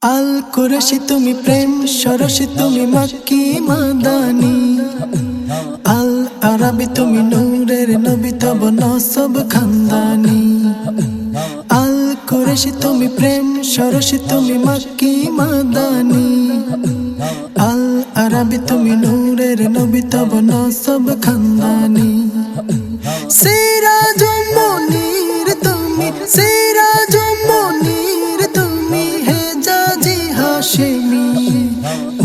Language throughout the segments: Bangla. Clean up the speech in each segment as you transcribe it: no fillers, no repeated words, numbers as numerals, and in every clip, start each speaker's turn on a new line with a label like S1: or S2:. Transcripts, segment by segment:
S1: আল কুরশি তুমি প্রেম সরসি তুমি মক্কি মাদানি। আল আরবি তুমি নূরের নবী তব নসব খানদানি। আল কুরশি তুমি প্রেম সরসি তুমি মক্কি মাদানি। আল আরবি তুমি নূরের নবী তব নসব খানদানি। সিরাজুম মুনীর তুমি সিরাজুম মুনীর তুমি হেজাজি হাশেমি।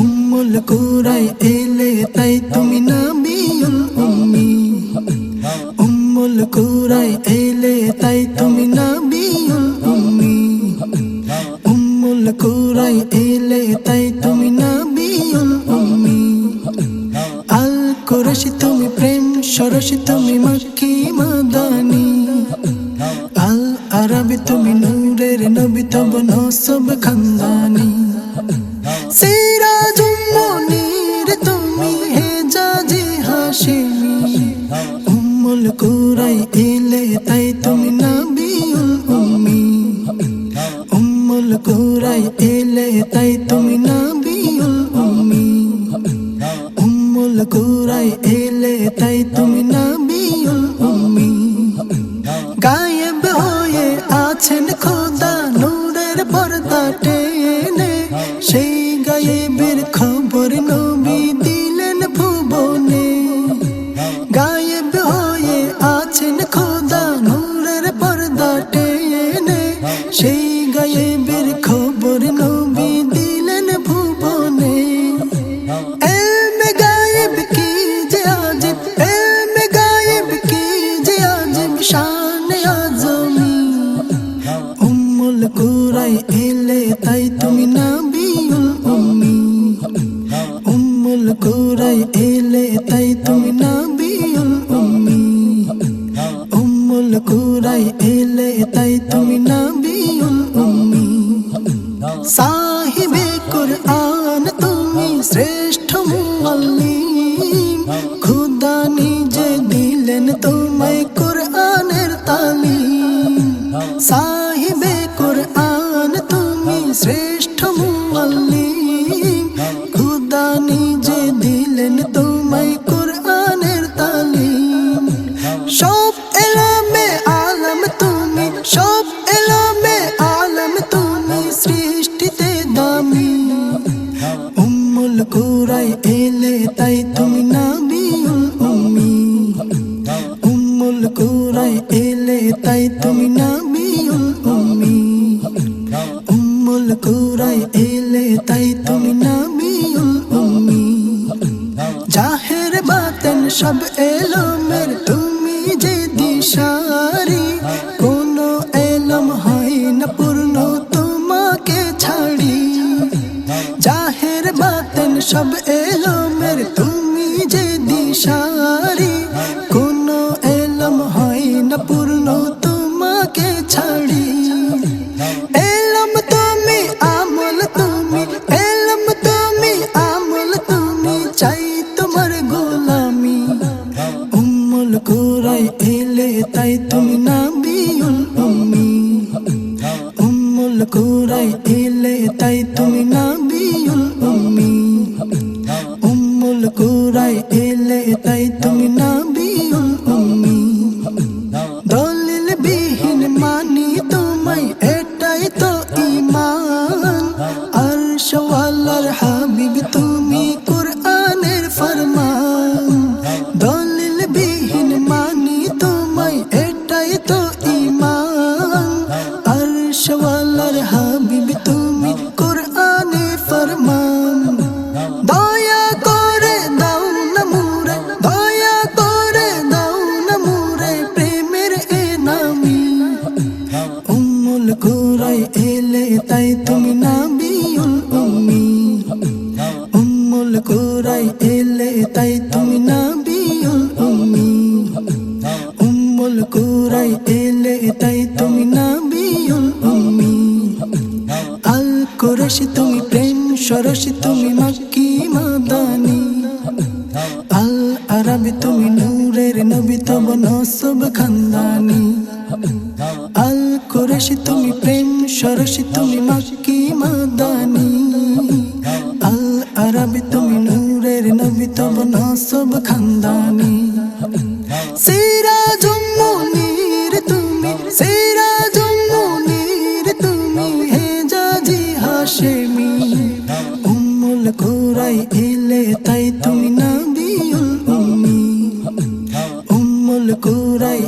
S1: উম্মুল কুরাই এলে তাই তুমি নবিউল উম্মি। উম্মুল কুরাই এলে তাই তুমি নবিউল উম্মি। উম্মুল কুরাই এলে তাই তুমি নবিউল উম্মি। আল কুরশি তুমি প্রেম সরসি তুমি মক্কি মাদানি। আল আরবি তুমি নূরের নবী তব নসব খানদানি। সিরাজুম মুনীর তুমি হেজাজি হাশেমি। উম্মুল কুরাই এলে তাই তুমি নবিউল উম্মি। উম্মুল কুরাই এলে তাই তুমি নবিউল উম্মি। উম্মুল কুরাই এলে তাই তুমি নবিউল উম্মি। গায়েব হয়ে আছেন খোদা নূরের পর্দা টেনে। সেই গায়েবের খবর নবী দিলেন ভুবনে। গায়েব হয়ে আছেন খোদা নূরের পর্দা টেনে। সেই গায়েবের খবর নবী দিলেন ভুবনে। এলমে গায়েব কি যে আজব, এলমে গায়েব কি যে আজব শানে আজমি। উম্মুল কুরাই এলে তাই তুমি নবিউল উম্মি। উম্মুল কুরাই এলে তাই তুমি নবিউল উম্মি। উম্মুল কুরাই এলে তাই তুমি নবিউল উম্মি। সাহিবে কুরআন তুমি শ্রেষ্ঠ মুআল্লিম। খুদা নিজে দিলেন তোমায় কুরআনের তালিম। সাহিবে কুরআন তুমি শ্রেষ্ঠ মুআল্লিম। খুদা নিজে দিলেন তোমায় কুরআনের তালিম। সব এলামে আলম তুমি সব এলামে আলম তুমি সৃষ্টিতে দামি। উম্মুল কুরাই এলে তাই তুমি নবিউল উম্মি। উম্মুল কুরাই এলে তাই তুমি নবিউল উম্মি। উম্মুল কুরাই এলে তাই তুমি নবিউল উম্মি। জাহের বাতেন সব এলমের তুমি যে দিশারি। কোনো এলম হয় না পূর্ণ তোমাকে ছাড়ি। জাহের বাতেন সব এলমের তুমি যে দিশারি। কোনো এলম হয় না পূর্ণ তোমাকে ছাড়ি। এলম তুমি আমল তুমি এলম তুমি আমল তুমি চাই তোমার গোলামি। উম্মুল কুরাই এলে তাই তুমি নবিউল উম্মি। উম্মুল কুরাই এলে তাই তুমি নবিউল উম্মি। উম্মুল কুরাই এলে তাই তুমি নবিউল উম্মি। দলিল বিহীন মানি তোমায় এটাই তো ঈমান। আরশওয়ালার হাবিব তুমি কুরআনের ফরমান। দলিল বিহীন মানি তোমায় এটাই তো ঈমান। আরশওয়ালার হাবিব তুমি কুরআনের ফরমান। দয়া করে দাও না মুরে দয়া করে দাও না মুরে প্রেমের এনামি। উম্মুল কুরাই এলে তাই তুমি নবিউল উম্মি। উম্মুল কুরাই এলে তাই তুমি নবিউল উম্মি। উম্মুল কুরাই এলে তাই তুমি নবিউল উম্মি। আল কুরশি তুমি প্রেম সরসি তুমি মক্কি মাদানি। আল আরবি তুমি নূরের নবী তব নসব খানদানি। আল কুরশি তুমি প্রেম সরসি তুমি মক্কি মাদানি। কুরাই